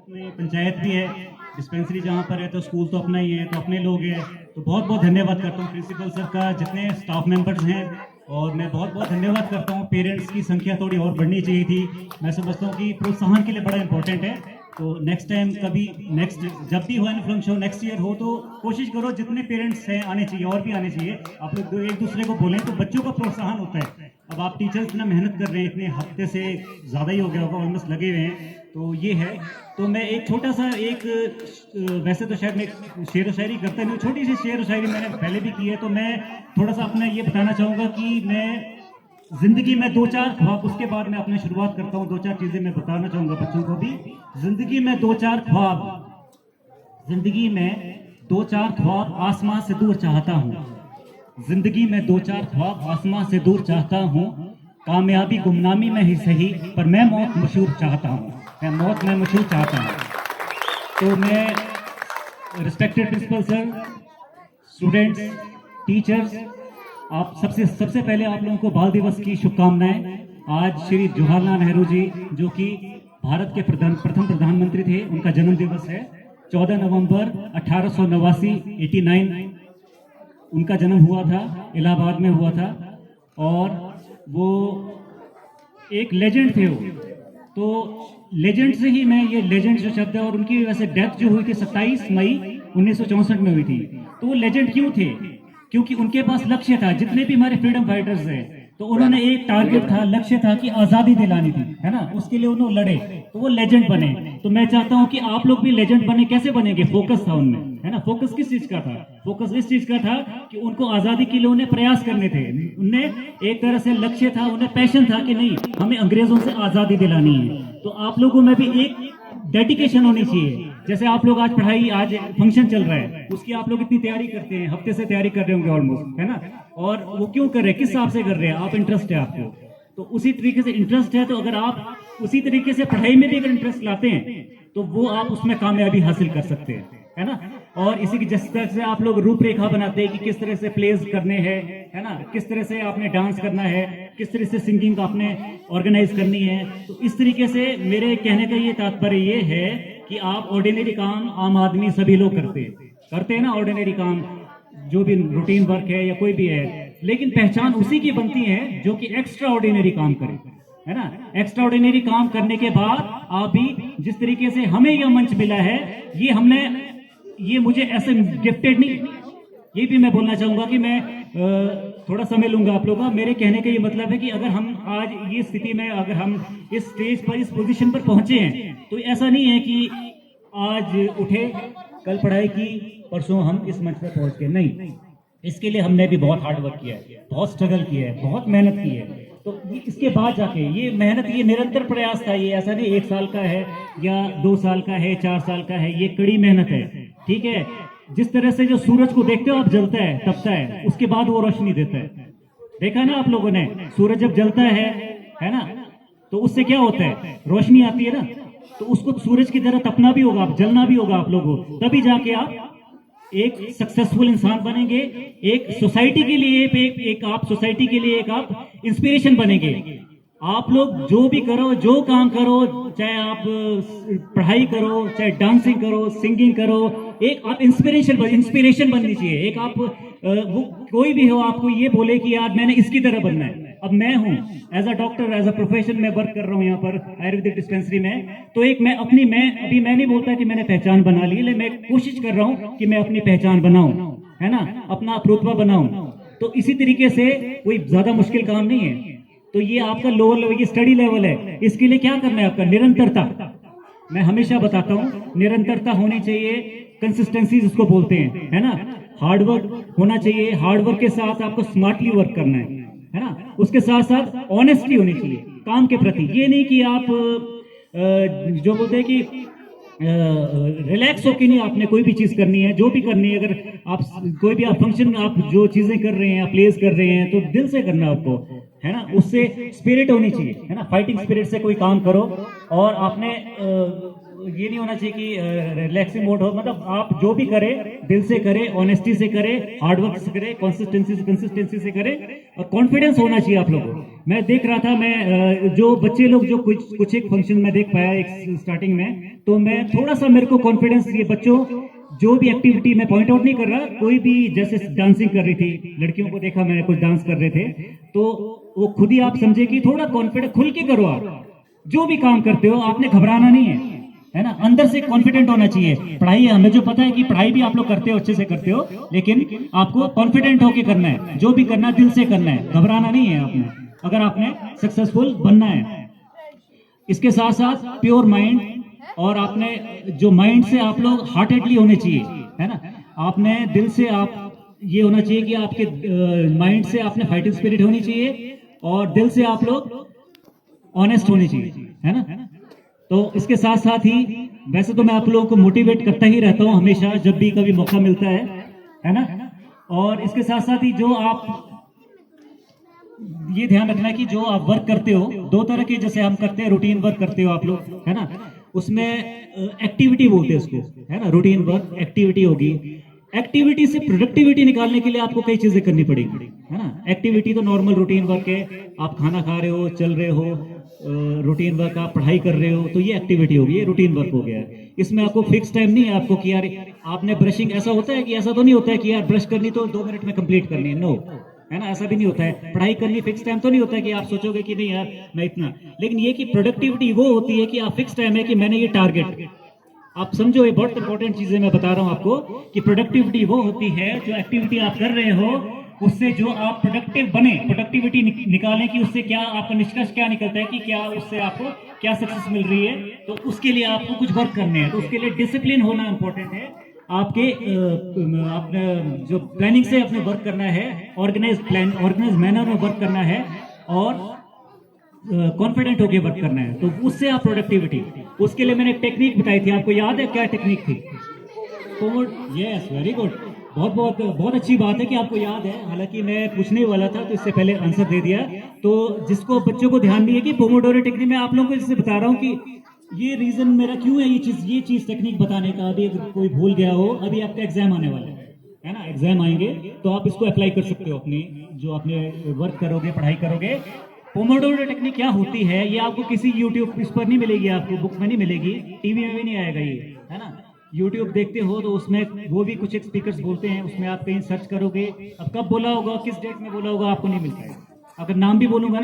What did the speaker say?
अपनी पंचायत भी है, डिस्पेंसरी जहाँ पर है तो स्कूल तो अपना ही है, तो अपने लोग हैं। तो बहुत बहुत धन्यवाद करता हूँ प्रिंसिपल सर का, जितने स्टाफ मेंबर्स हैं, और मैं बहुत बहुत धन्यवाद करता हूँ। पेरेंट्स की संख्या थोड़ी और बढ़नी चाहिए थी। मैं समझता हूँ कि प्रोत्साहन के लिए बड़ा इंपॉर्टेंट है। तो नेक्स्ट टाइम कभी नेक्स्ट जब भी हो एनुअल फंक्शन नेक्स्ट ईयर हो तो कोशिश करो जितने पेरेंट्स हैं आने चाहिए, और भी आने चाहिए। आप लोग एक दूसरे को बोलें तो बच्चों का प्रोत्साहन होता है। अब आप टीचर्स इतना मेहनत कर रहे हैं, इतने हफ्ते से ज़्यादा ही हो गया होगा, ऑलमोस्ट लगे हुए हैं, तो ये है। तो मैं एक छोटा सा वैसे तो शायद मैं शेर व शायरी करता नहीं, छोटी सी शेर व शायरी मैंने पहले भी की है, तो मैं थोड़ा सा अपना ये बताना चाहूँगा कि मैं जिंदगी में दो चार ख्वाब, उसके बाद मैं अपनी शुरुआत करता हूँ। दो चार चीजें मैं बताना चाहूंगा बच्चों को भी। जिंदगी में दो चार ख्वाब, जिंदगी में दो चार ख्वाब आसमां से दूर चाहता हूँ। जिंदगी में दो चार ख्वाब आसमां से दूर चाहता हूँ। कामयाबी गुमनामी में ही सही, पर मैं मौत मशहूर चाहता हूँ। मैं मौत में मशहूर चाहता हूँ। तो मैं respected principal sir, students, teachers, आप सबसे पहले आप लोगों को बाल दिवस की शुभकामनाएं। आज श्री जवाहरलाल नेहरू जी, जो कि भारत के प्रथम प्रधानमंत्री थे, उनका जन्म दिवस है। 14 नवंबर 1889 89 उनका जन्म हुआ था, इलाहाबाद में हुआ था। और वो एक लेजेंड थे वो। तो लेजेंड से ही मैं ये लेजेंड जो शब्द है, और उनकी वैसे डेथ जो हुई थी 27 मई 1964 में हुई थी। तो वो लेजेंड क्यों थे? क्योंकि उनके पास लक्ष्य था। जितने भी हमारे फ्रीडम फाइटर्स हैं, तो उन्होंने एक टारगेट था, लक्ष्य था कि आजादी दिलानी थी, है ना, उसके लिए उन्होंने लड़े, तो वो लेजेंड बने। तो मैं चाहता हूं कि आप लोग भी लेजेंड बने। कैसे बनेंगे? फोकस था उनमें, है ना। फोकस किस चीज का था? फोकस इस चीज का था कि उनको आजादी के लिए उन्हें प्रयास करने थे। उन्हें एक तरह से लक्ष्य था, उन्हें पैशन था कि नहीं, हमें अंग्रेजों से आजादी दिलानी है। तो आप लोगों में भी एक डेडिकेशन होनी चाहिए। जैसे आप लोग आज पढ़ाई, आज फंक्शन चल रहा है, उसकी आप लोग इतनी तैयारी करते हैं, हफ्ते से तैयारी कर रहे होंगे ऑलमोस्ट, है ना। और वो क्यों कर रहे हैं, किस हिसाब से कर रहे हैं? आप इंटरेस्ट है आपको, तो उसी तरीके से इंटरेस्ट है। तो अगर आप उसी तरीके से पढ़ाई में भी अगर इंटरेस्ट लाते हैं, तो वो आप उसमें कामयाबी हासिल कर सकते हैं, है ना। और इसी की जिस तरह से आप लोग रूपरेखा बनाते हैं कि किस तरह से प्लेस करने हैं, है ना, किस तरह से आपने डांस करना है, किस तरह से सिंगिंग आपने ऑर्गेनाइज करनी है, तो इस तरीके से मेरे कहने का ये तात्पर्य ये है कि आप ऑर्डिनरी काम आम आदमी सभी लोग करते हैं ना, ऑर्डिनरी काम जो भी रूटीन वर्क है या कोई भी है, लेकिन पहचान उसी की बनती है जो कि एक्स्ट्रा ऑर्डिनरी काम करे, है ना। एक्स्ट्रा ऑर्डिनरी काम करने के बाद आप भी, जिस तरीके से हमें यह मंच मिला है, ये मुझे ऐसे गिफ्टेड नहीं, ये भी मैं बोलना चाहूंगा कि मैं थोड़ा समय लूंगा आप लोगों का। मेरे कहने का ये मतलब है कि अगर हम आज ये स्थिति में, अगर हम इस स्टेज पर, इस पोजीशन पर पहुंचे हैं, तो ऐसा नहीं है कि आज उठे, कल पढ़ाई की, परसों हम इस मंच पर पहुंच गए, नहीं। इसके लिए हमने भी बहुत हार्ड वर्क किया है, बहुत स्ट्रगल किया है, बहुत मेहनत की है। तो इसके बाद जाके ये मेहनत, ये निरंतर प्रयास था। ये ऐसा नहीं 1 साल का है या 2 साल का है, 4 साल का है, ये कड़ी मेहनत है, ठीक है। जिस तरह से जो सूरज को देखते हो आप, जलता है, तपता है, उसके बाद वो रोशनी देता है। देखा ना आप लोगों ने, सूरज जब जलता है ना, तो उससे क्या होता है? रोशनी आती है ना। तो उसको सूरज की तरह तपना भी होगा, जलना भी होगा आप लोगों को, तभी जाके आप एक सक्सेसफुल इंसान बनेंगे। एक सोसाइटी के लिए एक आप सोसाइटी के लिए एक आप इंस्पिरेशन बनेंगे। आप लोग जो भी करो, जो काम करो, चाहे आप पढ़ाई करो, चाहे डांसिंग करो, सिंगिंग करो, एक आप इंस्पिरेशन बननी चाहिए। एक आप वो कोई भी हो, आपको ये बोले कि यार मैंने इसकी तरह बनना है। अब मैं हूं as a doctor, as a profession में वर्क कर रहा हूं यहाँ पर आयुर्वेदिक डिस्पेंसरी में, तो एक मैं नहीं बोलता कि मैंने पहचान बना ली, लेकिन मैं कोशिश कर रहा हूं कि मैं अपनी पहचान बनाऊं, है ना, अपना रुतबा बनाऊं। तो इसी तरीके से कोई ज्यादा मुश्किल काम नहीं है। तो ये आपका लोअर लेवल की स्टडी लेवल है, इसके लिए क्या करना है आपका? निरंतरता। मैं हमेशा बताता हूं निरंतरता होनी चाहिए, कंसिस्टेंसी जिसको बोलते हैं, है ना। हार्डवर्क होना चाहिए, हार्डवर्क के साथ आपको स्मार्टली वर्क करना है ना। उसके साथ साथ ऑनेस्टी होनी चाहिए काम के प्रति। ये नहीं कि आप जो बोलते हैं कि रिलैक्स होके नहीं आपने कोई भी चीज करनी है, जो भी करनी है। अगर आप कोई भी आप फंक्शन, आप जो चीजें कर रहे हैं, आप प्लेस कर रहे हैं, तो दिल से करना आपको, है ना। उससे स्पिरिट होनी चाहिए, है ना, फाइटिंग स्पिरिट से कोई काम करो। और आपने ये नहीं होना चाहिए कि रिलैक्सिंग मोड हो, मतलब आप जो भी करें दिल से करें, ऑनेस्टी से करें, हार्डवर्क से करें, कंसिस्टेंसी से करें, और कॉन्फिडेंस होना चाहिए आप लोगों को। मैं देख रहा था, मैं जो बच्चे लोग जो कुछ एक फंक्शन में देख पाया एक स्टार्टिंग में, तो मैं थोड़ा सा मेरे को कॉन्फिडेंस, ये बच्चों जो भी एक्टिविटी, मैं पॉइंट आउट नहीं कर रहा, कोई भी जैसे डांसिंग कर रही थी, लड़कियों को देखा मैंने कुछ डांस कर रहे थे, तो वो खुद ही आप समझे कि थोड़ा कॉन्फिडेंस खुल के करो। आप जो भी काम करते हो आपने घबराना नहीं है ना, अंदर से कॉन्फिडेंट होना चाहिए। पढ़ाई, हमें जो पता है कि पढ़ाई भी आप लोग करते हो, अच्छे से करते हो, लेकिन आपको कॉन्फिडेंट होके करना है, जो भी करना दिल से करना है, घबराना नहीं है आपने, अगर आपने सक्सेसफुल बनना है। इसके साथ साथ प्योर माइंड, और आपने जो माइंड से आप लोग हार्टेडली होने चाहिए, है ना, आपने दिल से, आप ये होना चाहिए कि आपके माइंड से आपने फाइटिंग स्पिरिट होनी चाहिए, और दिल से आप लोग ऑनेस्ट होनी चाहिए, है ना। तो इसके साथ साथ ही, वैसे तो मैं आप लोगों को मोटिवेट करता ही रहता हूं हमेशा, जब भी कभी मौका मिलता है ना। और इसके साथ साथ ही जो आप ये ध्यान रखना है कि जो आप वर्क करते हो, दो तरह के जैसे हम करते हैं, रूटीन वर्क करते हो आप लोग, है ना, उसमें एक्टिविटी बोलते हैं उसको, है ना, रूटीन वर्क एक्टिविटी होगी। एक्टिविटी से प्रोडक्टिविटी निकालने के लिए आपको कई चीजें करनी पड़ेगी, है ना। एक्टिविटी तो नॉर्मल रूटीन वर्क है, आप खाना खा रहे हो, चल रहे हो, रूटीन वर्क, आप पढ़ाई कर रहे हो, तो ये एक्टिविटी होगी, ये रूटीन वर्क हो गया है। इसमें आपको फिक्स टाइम नहीं है आपको कि यार आपने ब्रशिंग, ऐसा होता है कि, ऐसा तो नहीं होता है कि यार ब्रश करनी तो 2 मिनट में कंप्लीट करनी है, नो, है ना, ऐसा भी नहीं होता है। पढ़ाई करनी फिक्स टाइम तो नहीं होता है कि आप सोचोगे कि नहीं यार मैं इतना, लेकिन ये कि प्रोडक्टिविटी वो होती है कि आप फिक्स टाइम है कि मैंने ये टारगेट, आप समझो, ये बहुत इंपॉर्टेंट चीजें मैं बता रहा हूं आपको, कि प्रोडक्टिविटी वो होती है जो एक्टिविटी आप कर रहे हो, उससे जो आप प्रोडक्टिव बने, प्रोडक्टिविटी निकालें कि उससे क्या आपका निष्कर्ष क्या निकलता है, कि क्या उससे आपको क्या सक्सेस मिल रही है। तो उसके लिए आपको कुछ वर्क करने हैं, तो उसके लिए डिसिप्लिन होना इंपॉर्टेंट है। आपके आपने जो प्लानिंग से अपने वर्क करना है, ऑर्गेनाइज मैनर में वर्क करना है, और कॉन्फिडेंट होकर वर्क करना है, तो उससे आप प्रोडक्टिविटी, उसके लिए मैंने एक टेक्निक बताई थी, आपको याद है क्या टेक्निक थी? यस, वेरी गुड, बहुत बहुत बहुत अच्छी बात है कि आपको याद है। हालांकि मैं पूछने वाला था तो इससे पहले आंसर दे दिया। तो जिसको बच्चों को ध्यान नहीं है कि पोमोडोरो टेक्निक में आप लोगों को इससे बता रहा हूँ कि ये रीजन मेरा क्यों है, ये चीज टेक्निक बताने का। अभी अगर कोई भूल गया हो, अभी आपका एग्जाम आने वाला है ना, एग्जाम आएंगे, तो आप इसको अप्लाई कर सकते हो अपनी, जो आपने वर्क करोगे, पढ़ाई करोगे। पोमोडोरो टेक्निक क्या होती है, ये आपको किसी यूट्यूब इस पर नहीं मिलेगी, आपको बुक में नहीं मिलेगी, टीवी में भी नहीं आएगा ये, है ना। यूट्यूब देखते हो तो उसमें वो भी कुछ एक स्पीकर्स बोलते हैं, उसमें आप कहीं सर्च करोगे, अब कब बोला होगा, किस डेट में बोला होगा, आपको नहीं मिलता है। अगर नाम भी बोलूंगा ना